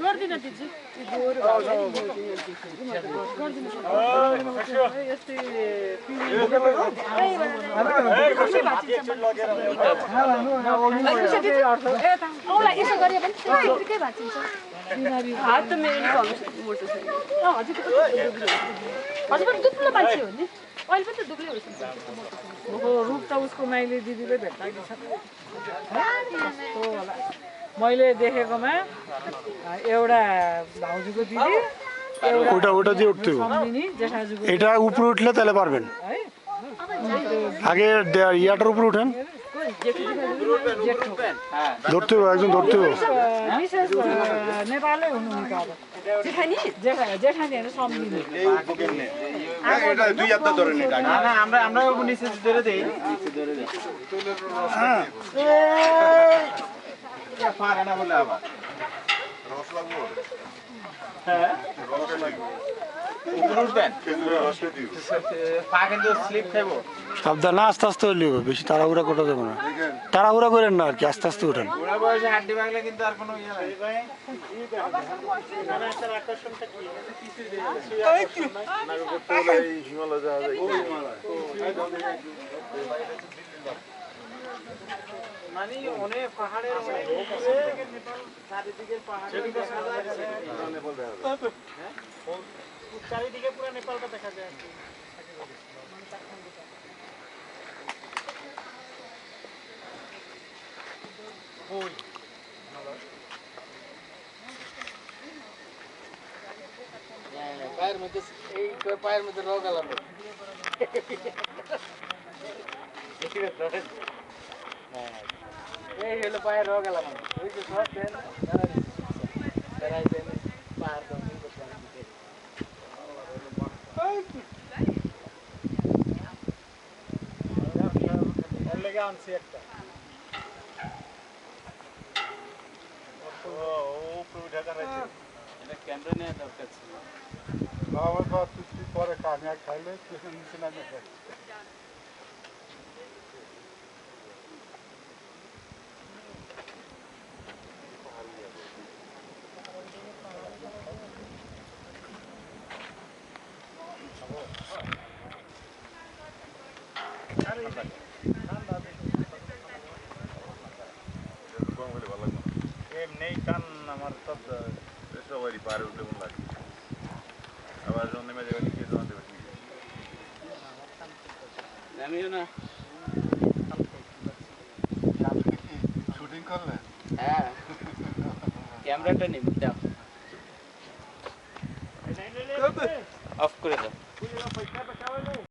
गर्दिन दिन्छु हात त मेरो मोटो छैन हजुर पनि दुब्लो मान्छे हो नि अहिले पनि त दुब्लै हो रूप त उसको माइली दिदीले भेट्दाखेरि छ मैले देखेकोमा एउटा भाउजूको दिदी ওটা দিয়ে উঠতে সম্মিনী জেঠাজুको এটা উপরে উঠলে তাহলে পারবেন আগে ইয়াটার উপরে উঠেন ধরতে হবে একজন ধরতে হবে विशेष नेपालै हुनुहुन्छ अब जेठानी जेठानीहरु सम्मिनी এটা দুই হাতটা ধরে নি না না আমরা নিচে ধরে দেই নিচে ধরে দেই হ্যাঁ এই পারে না বলে আবার রস লাগবো হ্যাঁ রস লাগবে উপরে উঠবেন খেজুরের রস দিও পা কিন্তু স্লিপ খাবো সাবধান না আস্তে আস্তে হইলে হবে বেশি তাড়াহুড়া করা যাবে না তাড়াহুড়া করেন না আর কি আস্তে আস্তে উঠেন বুড়া বয়সে হাড্ডি ভাঙলে কিন্তু আর কোনো ইয়ে নাই হিমালয় যাওয়া যায় মানে অনেক পাহাড়ের অনেক নেপাল চারিদিকে পাহাড় নেপাল দেখা যায় চারিদিকে পুরো নেপালটা দেখা যায় পায়ের মধ্যে এই পায়ের মধ্যে রোগ আলাম এই হলো পায়ের রোগ আলাম ওই যে সব দেন বেড়াই দেন পাহাড় তো লেগে আনছি একটা ক্যামেরা নিয়ে দরকার ছিল আমার বাবা তুই পরে কামিয়া খাইলে কিছু নিচে না দেখে এমনি কান আমার সব সবারই পারে উঠে মন লাগে আবার যখন নেমে যাবে নিচে যখন দেবে আমিও না শুটিং করলে হ্যাঁ ক্যামেরাটা নিব দাও অফ করে দাও